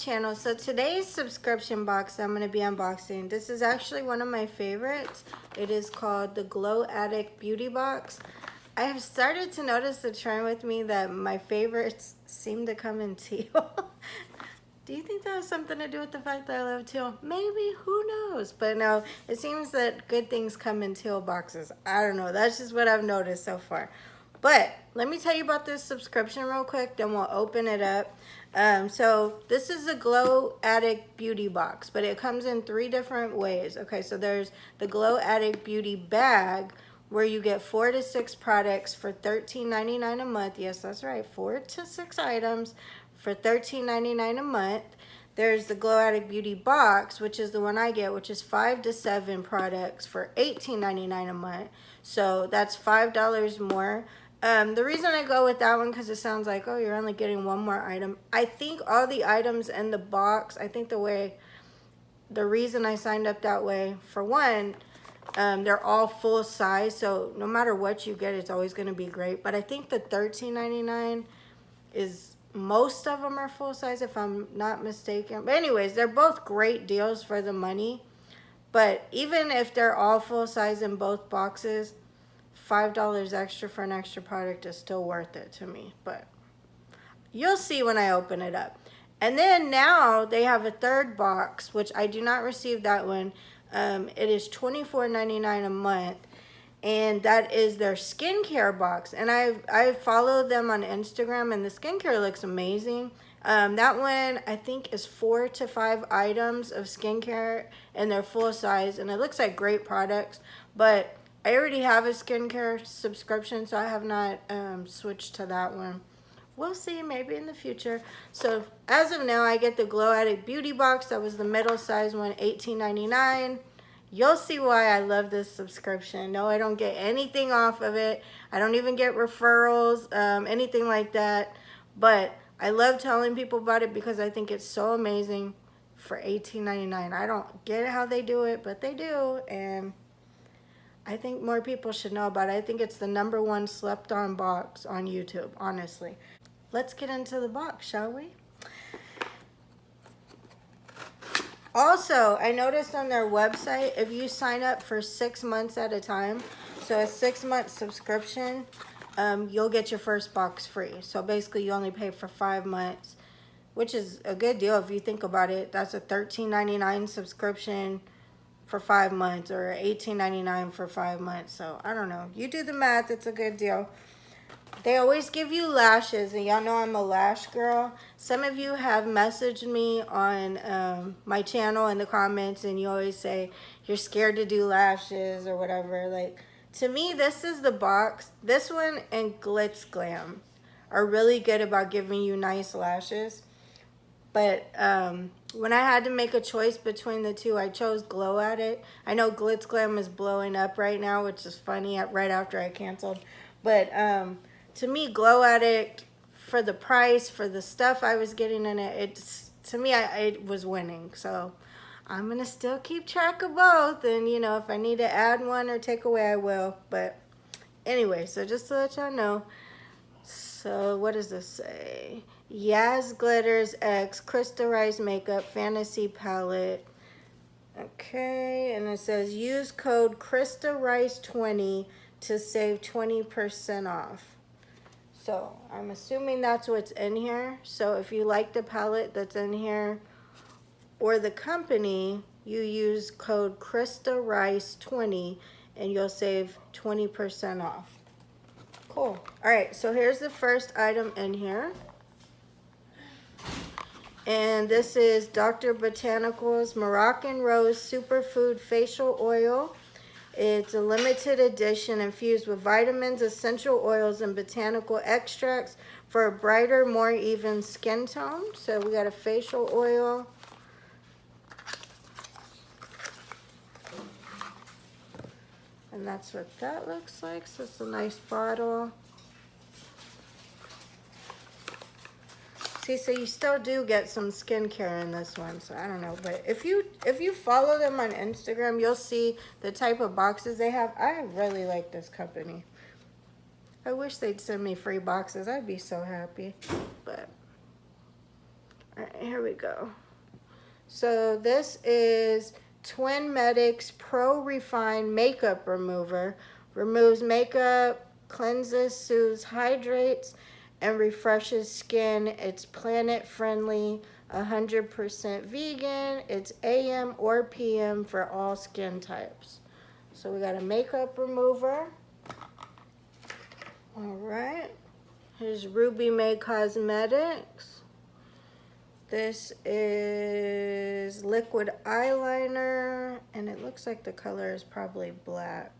channel. So today's subscription box I'm going to be unboxing, this is actually one of my favorites. It is called the Glow Addict Beauty Box. I have started to notice the trend with me that my favorites seem to come in teal. Do you think that has something to do with the fact that I love teal? Maybe, who knows? But no, it seems that good things come in teal boxes. I don't know, that's just what I've noticed so far. But let me tell you about this subscription real quick, then we'll open it up. So this is the Glow Addict Beauty Box, but it comes in 3 different ways. Okay, so there's the Glow Addict Beauty Bag, where you get 4 to 6 products for $13.99 a month. Yes, that's right, 4 to 6 items for $13.99 a month. There's the Glow Addict Beauty Box, which is the one I get, which is 5 to 7 products for $18.99 a month. So that's $5 more. The reason I go with that one, because it sounds like, oh, you're only getting 1 more item. I think all the items in the box, I think the reason I signed up that way, for one, they're all full size, so no matter what you get, it's always going to be great. But I think the $13.99 is, most of them are full size if I'm not mistaken. But anyways, they're both great deals for the money. But even if they're all full size in both boxes, $5 extra for an extra product is still worth it to me. But you'll see when I open it up. And then now they have a 3rd box, which I do not receive that one. It is $24.99 a month, and that is their skincare box. And I follow them on Instagram, and the skincare looks amazing. That one I think is 4 to 5 items of skincare, and they're full size, and it looks like great products. But I already have a skincare subscription, so I have not switched to that one. We'll see, maybe in the future. So as of now, I get the Glow Addict Beauty Box. That was the middle size one, $18.99. You'll see why I love this subscription. No, I don't get anything off of it. I don't even get referrals, anything like that. But I love telling people about it because I think it's so amazing for $18.99. I don't get how they do it, but they do. And I think more people should know about it. I think it's the #1 slept on box on YouTube, honestly. Let's get into the box, shall we? Also, I noticed on their website, if you sign up for 6 months at a time, so a 6-month subscription, you'll get your first box free. So basically, you only pay for 5 months, which is a good deal if you think about it. That's a $13.99 subscription for 5 months, or $18.99 for 5 months. So I don't know, you do the math, it's a good deal. They always give you lashes, and y'all know I'm a lash girl. Some of you have messaged me on my channel in the comments, and you always say you're scared to do lashes or whatever. Like, to me, this is the box. This one and Glitz Glam are really good about giving you nice lashes. But when I had to make a choice between the two, I chose Glow Addict. I know Glitz Glam is blowing up right now, which is funny, right after I canceled. But to me, Glow Addict, for the price, for the stuff I was getting in it, to me, it was winning. So I'm going to still keep track of both. And, you know, if I need to add one or take away, I will. But anyway, so just to let y'all know. So what does this say? Yaz Glitters X Crystallized Makeup Fantasy Palette. Okay, and it says use code CRYSTARICE20 to save 20% off. So I'm assuming that's what's in here. So if you like the palette that's in here or the company, you use code CRYSTARICE20 and you'll save 20% off. Cool. All right, so here's the first item in here. And this is Dr. Botanicals Moroccan Rose Superfood Facial Oil. It's a limited edition infused with vitamins, essential oils, and botanical extracts for a brighter, more even skin tone. So we got a facial oil. And that's what that looks like. So it's a nice bottle. See, so you still do get some skincare in this one, so I don't know. But if you follow them on Instagram, you'll see the type of boxes they have. I really like this company. I wish they'd send me free boxes. I'd be so happy. But All right, here we go. So this is Twin Medics Pro Refine Makeup Remover. Removes makeup, cleanses, soothes, hydrates, and refreshes skin. It's planet friendly, 100% vegan. It's AM or PM for all skin types. So we got a makeup remover. All right. Here's Ruby May Cosmetics. This is liquid eyeliner, and it looks like the color is probably black.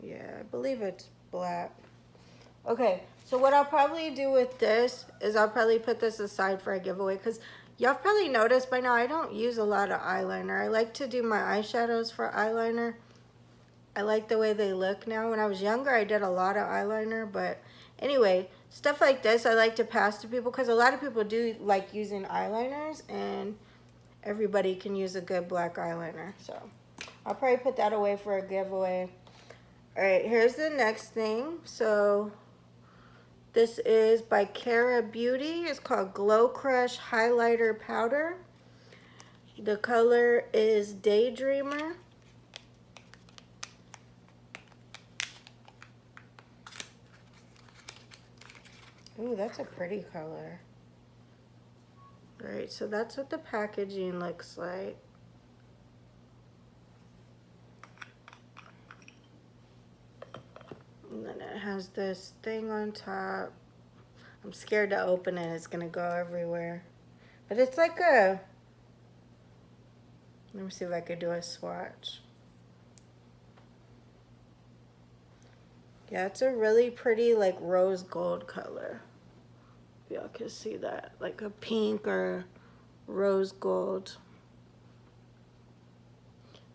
Yeah, I believe it's black. Okay, so what I'll probably do with this is I'll probably put this aside for a giveaway, because y'all have probably noticed by now I don't use a lot of eyeliner. I like to do my eyeshadows for eyeliner. I like the way they look now. When I was younger, I did a lot of eyeliner, but anyway, stuff like this I like to pass to people because a lot of people do like using eyeliners, and everybody can use a good black eyeliner. So I'll probably put that away for a giveaway. All right, here's the next thing. So this is by Cara Beauty. It's called Glow Crush Highlighter Powder. The color is Daydreamer. Ooh, that's a pretty color. All right, so that's what the packaging looks like. And then it has this thing on top. I'm scared to open it. It's gonna go everywhere. But it's like a, let me see if I could do a swatch. Yeah, it's a really pretty like rose gold color. Y'all can see that, like a pink or rose gold.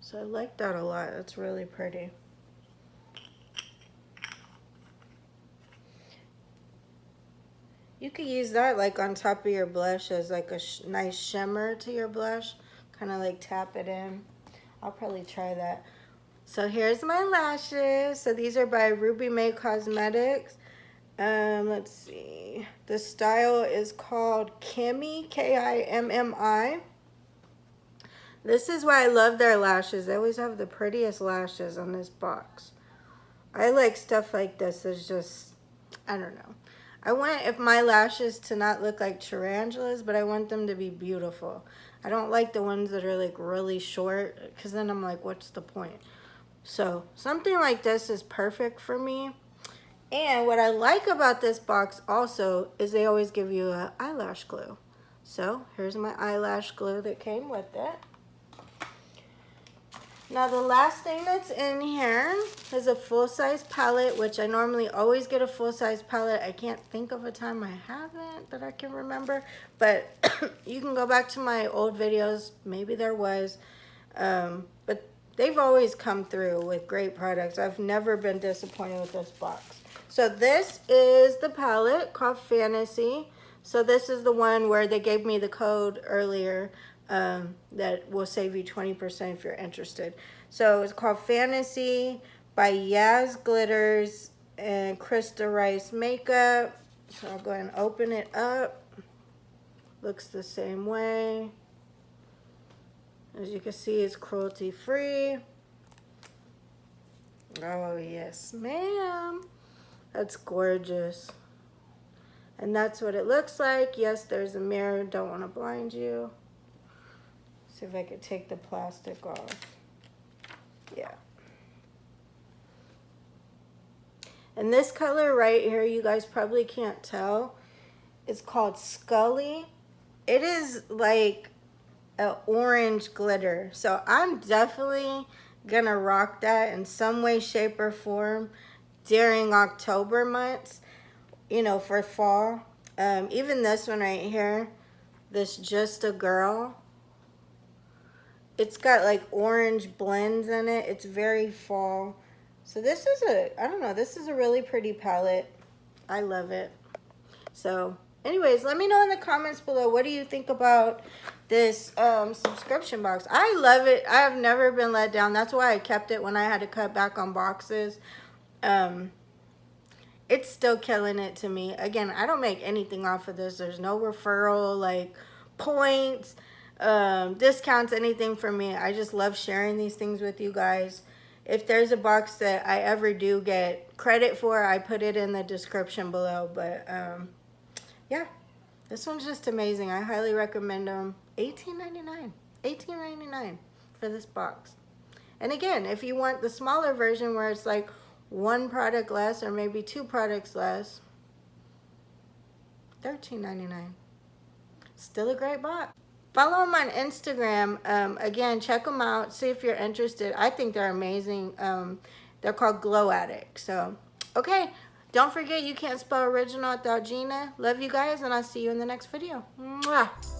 So I like that a lot. It's really pretty. You could use that like on top of your blush as like a nice shimmer to your blush. Kind of like tap it in. I'll probably try that. So here's my lashes. So these are by Ruby May Cosmetics. Let's see. The style is called Kimmy, K-I-M-M-I. This is why I love their lashes. They always have the prettiest lashes on this box. I like stuff like this. It's just, I don't know. I want if my lashes to not look like tarantulas, but I want them to be beautiful. I don't like the ones that are like really short, because then I'm like, what's the point? So something like this is perfect for me. And what I like about this box also is they always give you an eyelash glue. So here's my eyelash glue that came with it. Now the last thing that's in here is a full-size palette, which I normally always get a full-size palette. I can't think of a time I haven't that I can remember, but you can go back to my old videos. Maybe there was, but they've always come through with great products. I've never been disappointed with this box. So this is the palette called Fantasy. So this is the one where they gave me the code earlier that will save you 20% if you're interested. So it's called Fantasy by Yaz Glitters and Krista Rice Makeup. So I'll go ahead and open it up. Looks the same way. As you can see, it's cruelty free. Oh yes, ma'am. That's gorgeous. And that's what it looks like. Yes, there's a mirror. Don't want to blind you. See if I could take the plastic off. Yeah. And this color right here, you guys probably can't tell. It's called Scully. It is like an orange glitter. So I'm definitely gonna rock that in some way, shape, or form during October months, you know, for fall. Even this one right here, this Just a Girl, it's got like orange blends in it. It's very fall. So this is I don't know, this is a really pretty palette. I love it. So anyways, let me know in the comments below, what do you think about this subscription box? I love it. I have never been let down. That's why I kept it when I had to cut back on boxes. it's still killing it to me. Again, I don't make anything off of this. There's no referral, like points, discounts, anything for me. I just love sharing these things with you guys. If there's a box that I ever do get credit for, I put it in the description below. But yeah, this one's just amazing. I highly recommend them. $18.99. $18.99 for this box. And again, if you want the smaller version where it's like one product less or maybe two products less, $13.99. Still a great box. Follow them on Instagram. Again, check them out. See if you're interested. I think they're amazing. They're called Glow Addict. So, okay. Don't forget, you can't spell original without Gina. Love you guys, and I'll see you in the next video. Mwah.